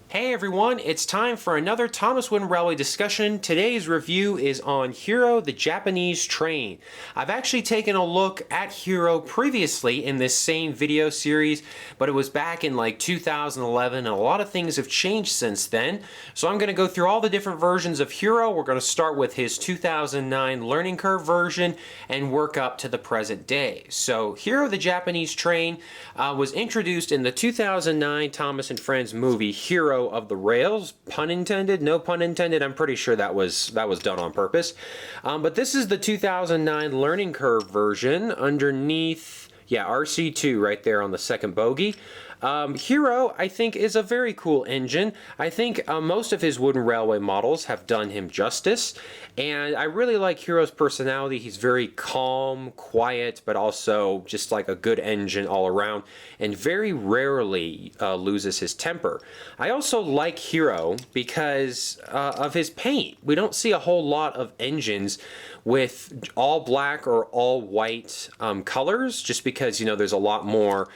Hey everyone, it's time for another ThomasWoodenRailway discussion. Today's review is on Hiro the Japanese Train. I've actually taken a look at Hiro previously in this same video series, but it was back in like 2011 and a lot of things have changed since then. So I'm going to go through all the different versions of Hiro. We're going to start with his 2009 Learning Curve version and work up to the present day. So Hiro the Japanese Train was introduced in the 2009 Thomas and Friends movie Hiro of the Rails, pun intended, no pun intended. I'm pretty sure that was done on purpose. But this is the 2009 Learning Curve version underneath, RC2 right there on the second bogie. Hiro, I think, is a very cool engine. I think most of his wooden railway models have done him justice, and I really like Hiro's personality. He's very calm, quiet, but also just like a good engine all around, and very rarely loses his temper. I also like Hiro because of his paint. We don't see a whole lot of engines with all black or all white colors, just because, there's a lot more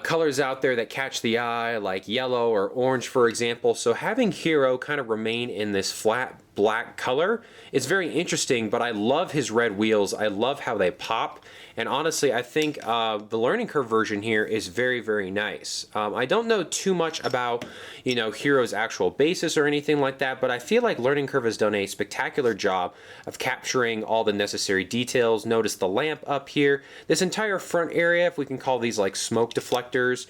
colors out there that catch the eye, like yellow or orange, for example. So having Hiro kind of remain in this flat black color is very interesting, but I love his red wheels. I love how they pop. And honestly, I think the Learning Curve version here is very, very nice. I don't know too much about, Hiro's actual basis or anything like that, but I feel like Learning Curve has done a spectacular job of capturing all the necessary details. Notice the lamp up here. This entire front area, if we can call these like smoke deflectors,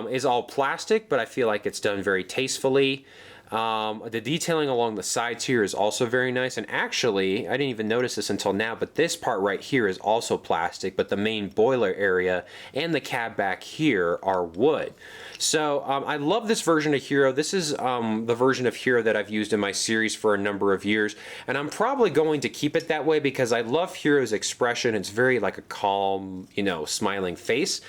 is all plastic, but I feel like it's done very tastefully. The detailing along the sides here is also very nice, and actually I didn't even notice this until now, but this part right here is also plastic, but the main boiler area and the cab back here are wood. So I love this version of Hiro. This is the version of Hiro that I've used in my series for a number of years, and I'm probably going to keep it that way because I love Hiro's expression. It's very like a calm, smiling face,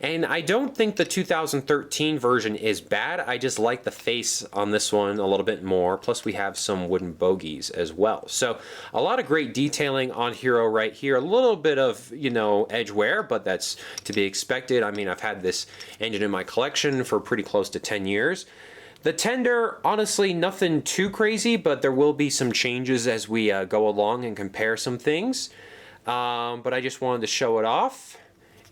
and I don't think the 2013 version is bad. I just like the face on this one a little bit more. Plus we have some wooden bogies as well. So a lot of great detailing on Hiro right here. A little bit of, edge wear, but that's to be expected. I mean, I've had this engine in my collection for pretty close to 10 years. The tender, honestly, nothing too crazy, but there will be some changes as we go along and compare some things. But I just wanted to show it off.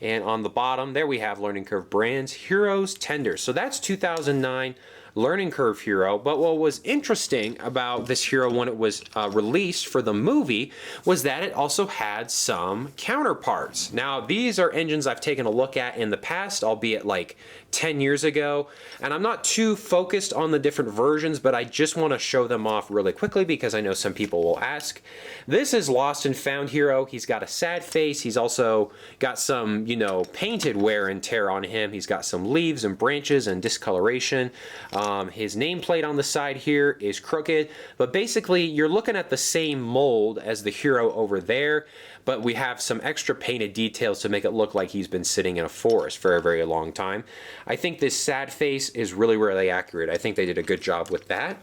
And on the bottom, there we have Learning Curve brands, Hiro's tender. So that's 2009 Learning Curve Hiro. But what was interesting about this Hiro when it was released for the movie was that it also had some counterparts. Now, these are engines I've taken a look at in the past, albeit like 10 years ago, and I'm not too focused on the different versions, but I just want to show them off really quickly because I know some people will ask. This is Lost and Found Hiro. He's got a sad face. He's also got some, painted wear and tear on him. He's got some leaves and branches and discoloration. His nameplate on the side here is crooked, but basically you're looking at the same mold as the Hiro over there, but we have some extra painted details to make it look like he's been sitting in a forest for a very long time. I think this sad face is really, really accurate. I think they did a good job with that.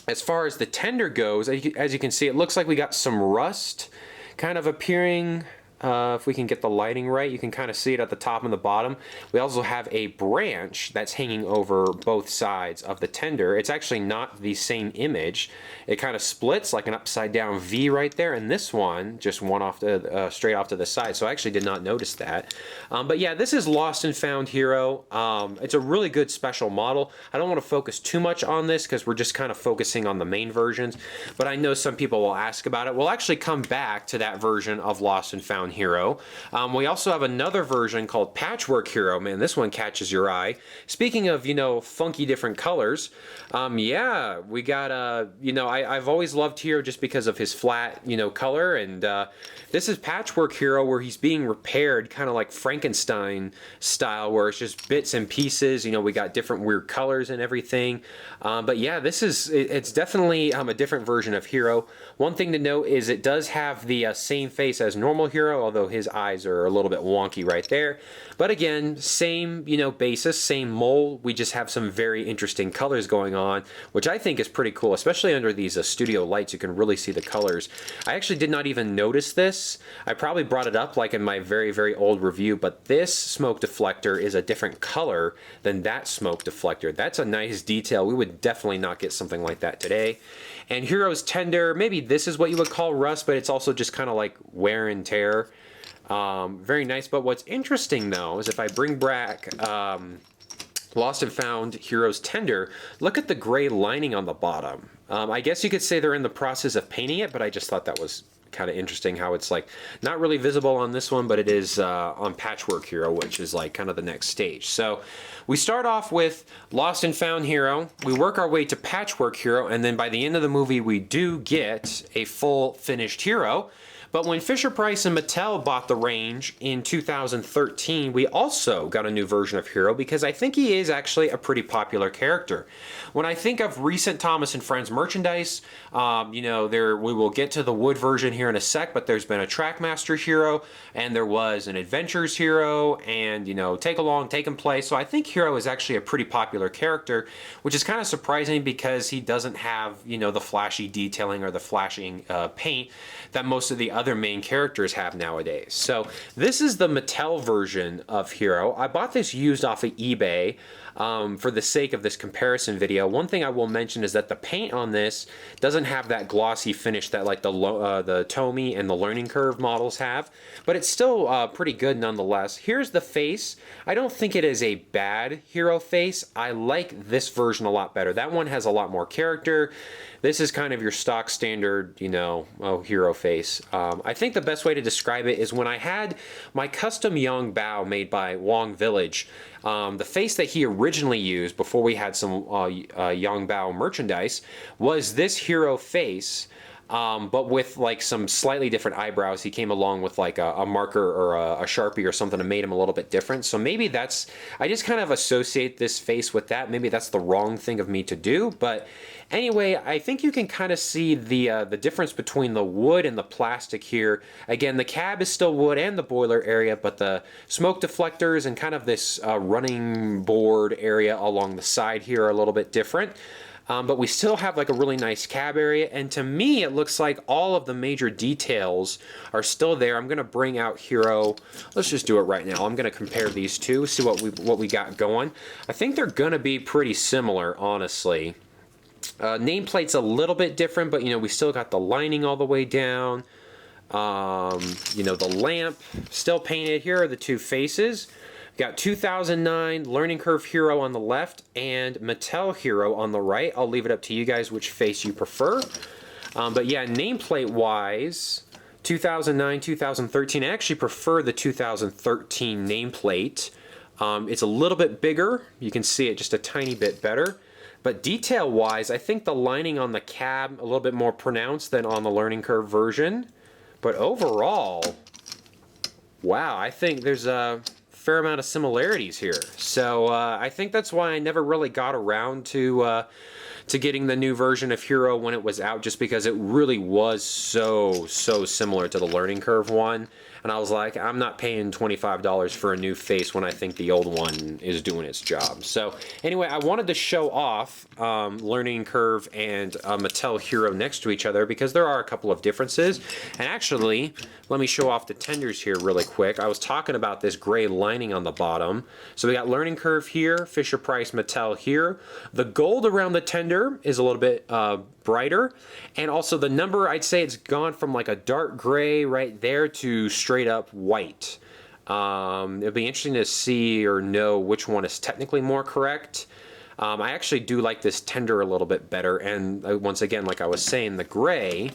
As far as the tender goes, as you can see, it looks like we got some rust kind of appearing. If we can get the lighting right, you can kind of see it at the top and the bottom. We also have a branch that's hanging over both sides of the tender. It's actually not the same image. It kind of splits like an upside down V right there, and this one just went off straight off to the side, so I actually did not notice that. But yeah, this is Lost and Found Hiro. It's a really good special model. I don't want to focus too much on this because we're just kind of focusing on the main versions, but I know some people will ask about it. We'll actually come back to that version of Lost and Found Hiro. We also have another version called Patchwork Hiro. Man, this one catches your eye. Speaking of, funky different colors, yeah, we got, I've always loved Hiro just because of his flat, color, and this is Patchwork Hiro where he's being repaired kind of like Frankenstein style, where it's just bits and pieces. We got different weird colors and everything. But yeah, it's definitely a different version of Hiro. One thing to note is it does have the same face as normal Hiro. Hiro, although his eyes are a little bit wonky right there. But again, same, basis, same mold. We just have some very interesting colors going on, which I think is pretty cool, especially under these studio lights. You can really see the colors. I actually did not even notice this. I probably brought it up like in my very, very old review, but this smoke deflector is a different color than that smoke deflector. That's a nice detail. We would definitely not get something like that today. And Hiro's tender, maybe this is what you would call rust, but it's also just kind of like wear and tear. Very nice. But what's interesting though is if I bring back Lost and Found Hiro's tender, look at the gray lining on the bottom. I guess you could say they're in the process of painting it, but I just thought that was kind of interesting how it's like not really visible on this one, but it is on Patchwork Hiro, which is like kind of the next stage. So we start off with Lost and Found Hiro, we work our way to Patchwork Hiro, and then by the end of the movie we do get a full finished Hiro. But when Fisher-Price and Mattel bought the range in 2013, we also got a new version of Hiro because I think he is actually a pretty popular character. When I think of recent Thomas and Friends merchandise, we will get to the wood version here in a sec, but there's been a Trackmaster Hiro, and there was an Adventures Hiro, and Take Along, Take and Play. So I think Hiro is actually a pretty popular character, which is kind of surprising because he doesn't have the flashy detailing or the flashing paint that most of the other main characters have nowadays. So this is the Mattel version of Hiro. I bought this used off of eBay for the sake of this comparison video. One thing I will mention is that the paint on this doesn't have that glossy finish that like the Tomy and the Learning Curve models have, but it's still pretty good nonetheless. Here's the face. I don't think it is a bad Hiro face. I like this version a lot better. That one has a lot more character. This is kind of your stock standard, Hiro face. I think the best way to describe it is when I had my custom Young Bao made by Wong Village, the face that he originally used before we had some Young Bao merchandise was this Hiro face. But with like some slightly different eyebrows. He came along with like a marker or a Sharpie or something to made him a little bit different. So maybe I just kind of associate this face with that. Maybe that's the wrong thing of me to do. But anyway, I think you can kind of see the difference between the wood and the plastic here. Again, the cab is still wood and the boiler area, but the smoke deflectors and kind of this running board area along the side here are a little bit different. But we still have like a really nice cab area, and to me it looks like all of the major details are still there. I'm going to bring out Hiro. Let's just do it right now. I'm going to compare these two, see what we got going. I think they're going to be pretty similar, honestly. Nameplate's a little bit different, but we still got the lining all the way down. The lamp still painted. Here are the two faces. Got 2009 Learning Curve Hiro on the left and Mattel Hiro on the right. I'll leave it up to you guys which face you prefer. But yeah, nameplate wise, 2009, 2013, I actually prefer the 2013 nameplate. It's a little bit bigger. You can see it just a tiny bit better. But detail wise, I think the lining on the cab a little bit more pronounced than on the Learning Curve version. But overall, wow, I think there's a fair amount of similarities here. So I think that's why I never really got around to getting the new version of Hiro when it was out, just because it really was so similar to the Learning Curve one. And I was like, I'm not paying $25 for a new face when I think the old one is doing its job. So anyway, I wanted to show off Learning Curve and Mattel Hiro next to each other because there are a couple of differences. And actually, let me show off the tenders here really quick. I was talking about this gray lining on the bottom. So we got Learning Curve here, Fisher-Price Mattel here. The gold around the tender is a little bit brighter, and also the number, I'd say it's gone from like a dark gray right there to straight up white. It'll be interesting to see or know which one is technically more correct. I actually do like this tender a little bit better, and once again, like I was saying, the gray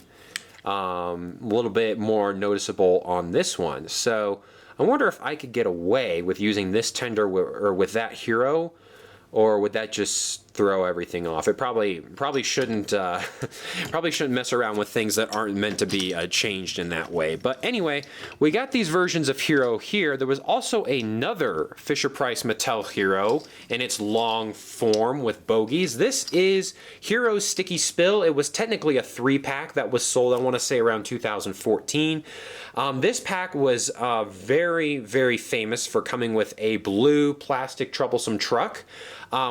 a little bit more noticeable on this one. So I wonder if I could get away with using this tender or with that Hiro, or would that just throw everything off. It probably shouldn't probably shouldn't mess around with things that aren't meant to be changed in that way. But anyway, we got these versions of Hiro here. There was also another Fisher-Price Mattel Hiro in its long form with bogies. This is Hiro's Sticky Spill. It was technically a 3-pack that was sold, I want to say, around 2014. This pack was very, very famous for coming with a blue plastic troublesome truck,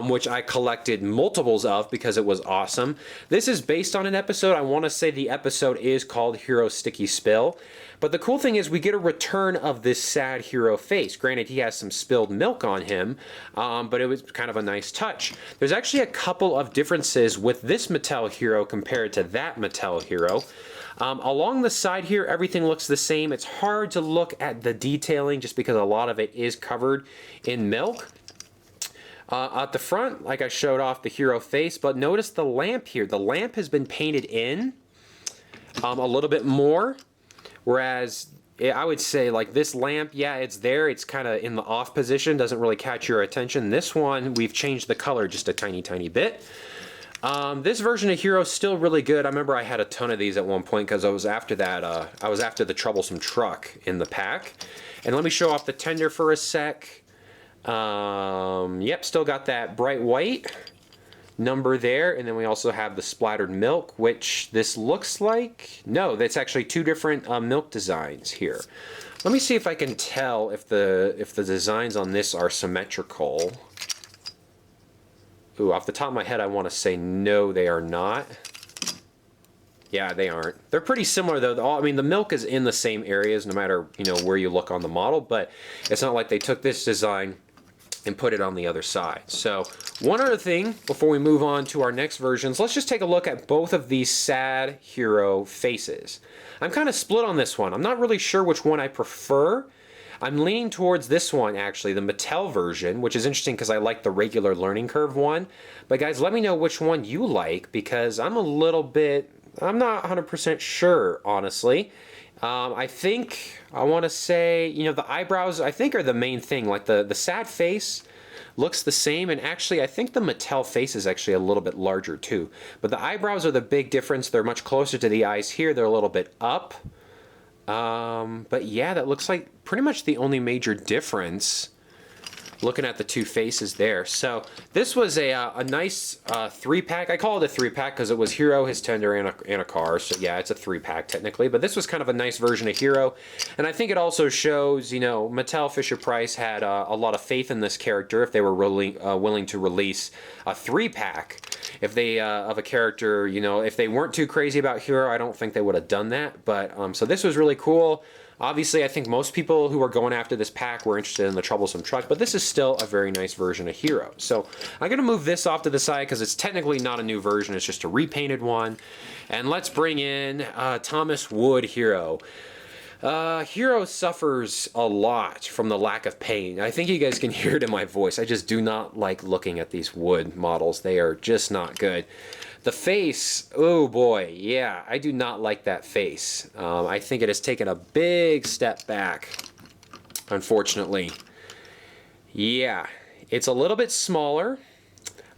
which I collected multiples of because it was awesome. This is based on an episode. I want to say the episode is called Hiro Sticky Spill. But the cool thing is we get a return of this sad Hiro face. Granted, he has some spilled milk on him, but it was kind of a nice touch. There's actually a couple of differences with this Mattel Hiro compared to that Mattel Hiro. Along the side here, everything looks the same. It's hard to look at the detailing just because a lot of it is covered in milk. At the front, like I showed off the Hiro face, but notice the lamp here. The lamp has been painted in a little bit more, whereas I would say like this lamp, yeah, it's there. It's kind of in the off position, doesn't really catch your attention. This one, we've changed the color just a tiny, tiny bit. This version of Hiro is still really good. I remember I had a ton of these at one point because I was after that. I was after the troublesome truck in the pack. And let me show off the tender for a sec. Yep, still got that bright white number there, and then we also have the splattered milk, which this looks like, no, that's actually two different milk designs here. Let me see if I can tell if the designs on this are symmetrical. Ooh, off the top of my head, I want to say no, they are not. Yeah, they aren't. They're pretty similar though. I mean, the milk is in the same areas no matter, you know, where you look on the model, but it's not like they took this design and put it on the other side. So one other thing before we move on to our next versions, let's just take a look at both of these sad Hiro faces. I'm kind of split on this one. I'm not really sure which one I prefer. I'm leaning towards this one actually, the Mattel version, which is interesting because I like the regular learning curve one. But guys, let me know which one you like because I'm not 100% sure, honestly. I think, I want to say, you know, the eyebrows, I think, are the main thing. Like, the sad face looks the same, and actually, I think the Mattel face is actually a little bit larger, too. But the eyebrows are the big difference. They're much closer to the eyes here. They're a little bit up. But yeah, that looks like pretty much the only major difference looking at the two faces there. So this was a nice 3-pack. I call it a 3-pack because it was Hiro, his tender, and a car. So yeah, it's a 3-pack technically. But this was kind of a nice version of Hiro. And I think it also shows, you know, Mattel Fisher-Price had a lot of faith in this character if they were really willing to release a 3-pack. If they, of a character, you know, if they weren't too crazy about Hiro, I don't think they would have done that. But so this was really cool. Obviously, I think most people who were going after this pack were interested in the troublesome truck, but this is still a very nice version of Hiro. So I'm going to move this off to the side because it's technically not a new version, it's just a repainted one. And let's bring in Thomas Wood Hiro. Hiro suffers a lot from the lack of paint. I think you guys can hear it in my voice. I just do not like looking at these wood models. They are just not good. The face, oh boy, yeah, I do not like that face. I think it has taken a big step back, unfortunately. Yeah, it's a little bit smaller.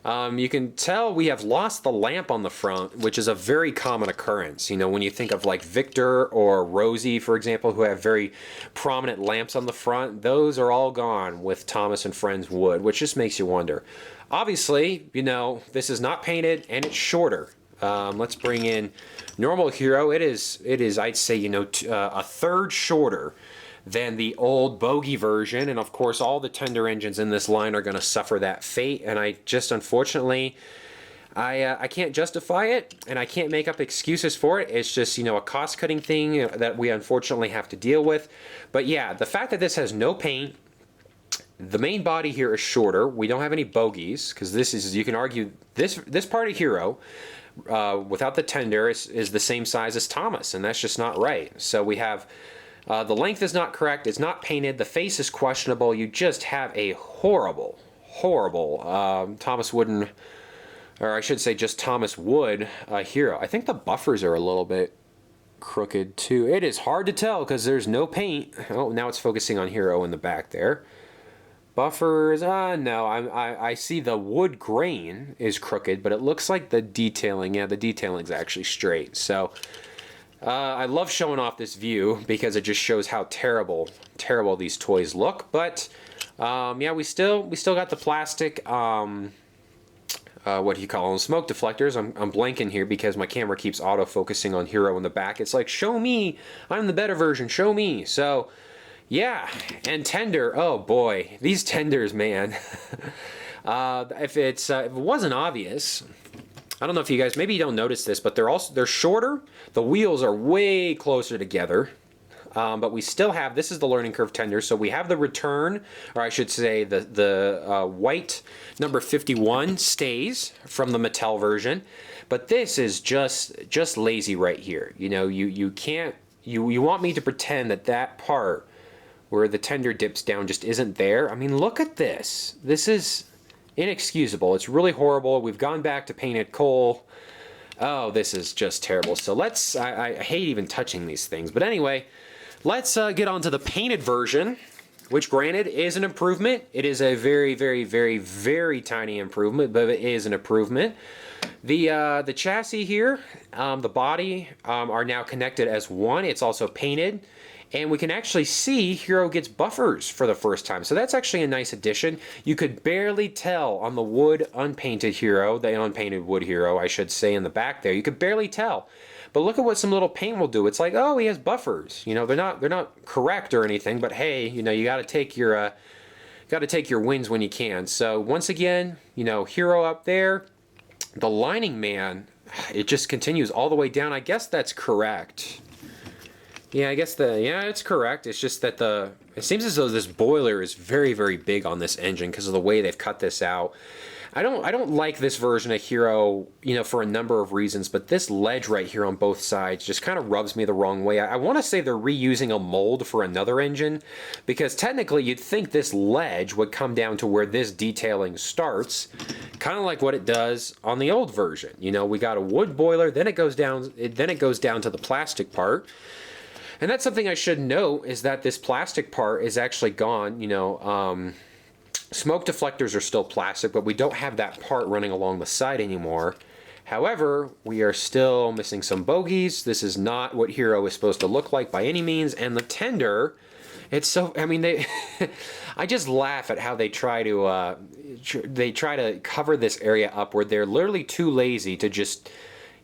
You can tell we have lost the lamp on the front, which is a very common occurrence. You know, when you think of like Victor or Rosie, for example, who have very prominent lamps on the front, those are all gone with Thomas and Friends wood, which just makes you wonder. Obviously, you know, this is not painted and it's shorter. Let's bring in normal Hiro. It is, I'd say, you know, a third shorter than the old bogie version, and of course all the tender engines in this line are going to suffer that fate, and I just unfortunately I can't justify it and I can't make up excuses for it. It's just, you know, a cost-cutting thing that we unfortunately have to deal with. But yeah, the fact that this has no paint, the main body here is shorter, we don't have any bogies, because this is, you can argue this part of Hiro without the tender is the same size as Thomas, and that's just not right. So we have the length is not correct, it's not painted, the face is questionable, you just have a horrible, horrible Thomas Wooden, or I should say just Thomas Wood Hiro. I think the buffers are a little bit crooked too. It is hard to tell because there's no paint. Oh, now it's focusing on Hiro in the back there. Buffers, no, I see the wood grain is crooked, but it looks like the detailing, yeah, the detailing's actually straight. So, I love showing off this view because it just shows how terrible these toys look. But, yeah, we still got the plastic, what do you call them? Smoke deflectors. I'm blanking here because my camera keeps autofocusing on Hiro in the back. It's like, show me, I'm the better version, show me. So, yeah, and tender, oh boy, these tenders, man. If it wasn't obvious, I don't know if you guys, maybe you don't notice this, but they're shorter. The wheels are way closer together. But we still have, this is the learning curve tender, so we have the return, or I should say the white number 51 stays from the Mattel version, but this is just lazy right here. You know, you can't, you want me to pretend that part where the tender dips down just isn't there. I mean, look at this. This is inexcusable. It's really horrible. We've gone back to painted coal. Oh, this is just terrible. So I hate even touching these things, but anyway, let's get on to the painted version, which granted is an improvement. It is a very, very, very, very tiny improvement, but it is an improvement. The chassis here, the body are now connected as one. It's also painted, and we can actually see Hiro gets buffers for the first time. So that's actually a nice addition. You could barely tell on the wood unpainted Hiro, the unpainted wood Hiro, I should say, in the back there. You could barely tell. But look at what some little paint will do. It's like, oh, he has buffers. You know, they're not correct or anything, but hey, you know, you got to take your wins when you can. So once again, you know, Hiro up there, the lining man, it just continues all the way down. I guess that's correct. Yeah, I guess it's correct. It's just that it seems as though this boiler is very, very big on this engine because of the way they've cut this out. I don't like this version of Hiro, you know, for a number of reasons, but this ledge right here on both sides just kind of rubs me the wrong way. I want to say they're reusing a mold for another engine, because technically you'd think this ledge would come down to where this detailing starts, kind of like what it does on the old version. You know, we got a wood boiler, then it goes down to the plastic part. And that's something I should note, is that this plastic part is actually gone. You know, smoke deflectors are still plastic, but we don't have that part running along the side anymore. However, we are still missing some bogies. This is not what Hiro is supposed to look like by any means. And the tender, it's so, I mean, I just laugh at how they try to cover this area up where they're literally too lazy to just,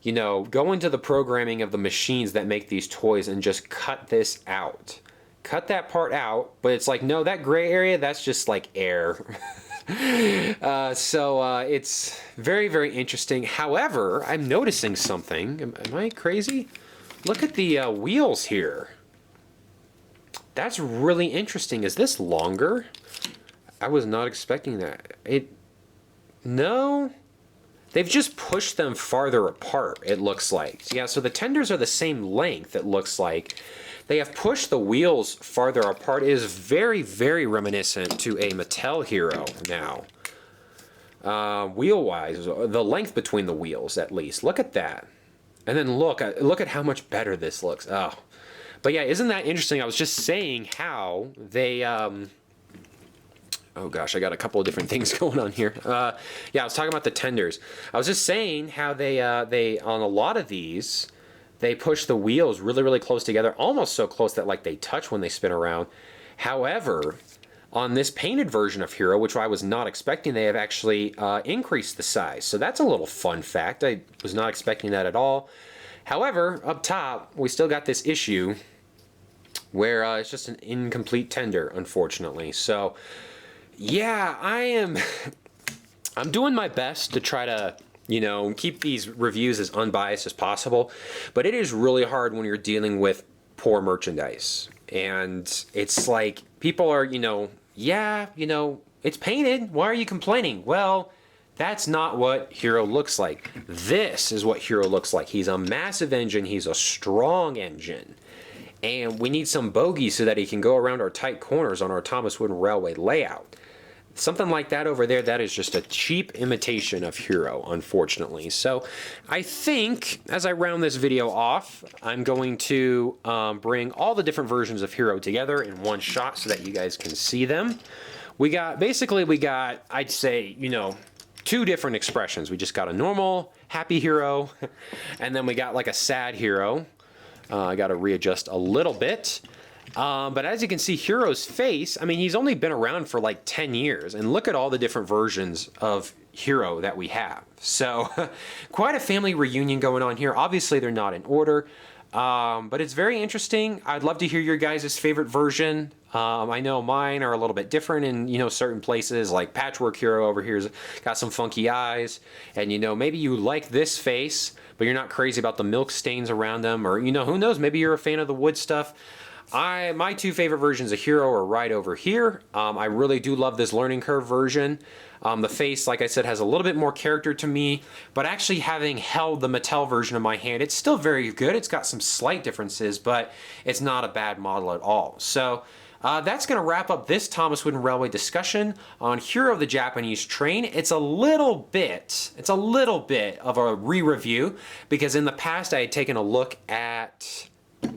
you know, go into the programming of the machines that make these toys and just cut this out. Cut that part out, but it's like, no, that gray area, that's just like air. So it's very, very interesting. However, I'm noticing something. Am I crazy? Look at the wheels here. That's really interesting. Is this longer? I was not expecting that. No. They've just pushed them farther apart, it looks like. Yeah, so the tenders are the same length, it looks like. They have pushed the wheels farther apart. It is very, very reminiscent to a Mattel Hiro now. Wheel-wise, the length between the wheels, at least. Look at that. And then look at how much better this looks. Oh. But yeah, isn't that interesting? I was just saying how they... Oh gosh, I got a couple of different things going on here. Yeah, I was talking about the tenders. I was just saying how they on a lot of these, they push the wheels really, really close together, almost so close that like they touch when they spin around. However, on this painted version of Hiro, which I was not expecting, they have actually increased the size. So that's a little fun fact. I was not expecting that at all. However, up top, we still got this issue where it's just an incomplete tender, unfortunately. So... yeah, I'm doing my best to try to, you know, keep these reviews as unbiased as possible, but it is really hard when you're dealing with poor merchandise. And it's like, people are, you know, yeah, you know, it's painted, why are you complaining? Well, that's not what Hiro looks like. This is what Hiro looks like. He's a massive engine, he's a strong engine. And we need some bogies so that he can go around our tight corners on our Thomas Wooden Railway layout. Something like that over there, that is just a cheap imitation of Hiro, unfortunately. So I think, as I round this video off, I'm going to bring all the different versions of Hiro together in one shot so that you guys can see them. we got, I'd say, you know, two different expressions. We just got a normal, happy hero, and then we got like a sad hero. I got to readjust a little bit. But as you can see, Hiro's face, I mean, he's only been around for like 10 years. And look at all the different versions of Hiro that we have. So quite a family reunion going on here. Obviously, they're not in order. But it's very interesting. I'd love to hear your guys' favorite version. I know mine are a little bit different in, you know, certain places, like Patchwork Hero over here's got some funky eyes. And, you know, maybe you like this face, but you're not crazy about the milk stains around them. Or, you know, who knows, maybe you're a fan of the wood stuff. My two favorite versions of Hiro are right over here. I really do love this learning curve version. The face, like I said, has a little bit more character to me, but actually having held the Mattel version in my hand, it's still very good. It's got some slight differences, but it's not a bad model at all. So that's going to wrap up this Thomas Wooden Railway discussion on Hiro the Japanese Train. It's a little bit of a re-review because in the past I had taken a look at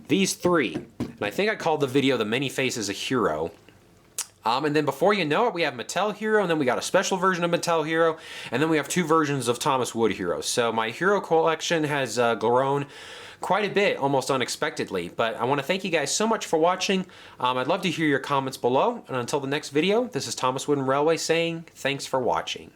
these three, and I think I called the video The Many Faces of Hiro. And then before you know it, we have Mattel Hiro, and then we got a special version of Mattel Hiro, and then we have two versions of Thomas Wood Hiro. So my Hiro collection has grown quite a bit, almost unexpectedly. But I want to thank you guys so much for watching. I'd love to hear your comments below. And until the next video, this is Thomas Wooden Railway saying thanks for watching.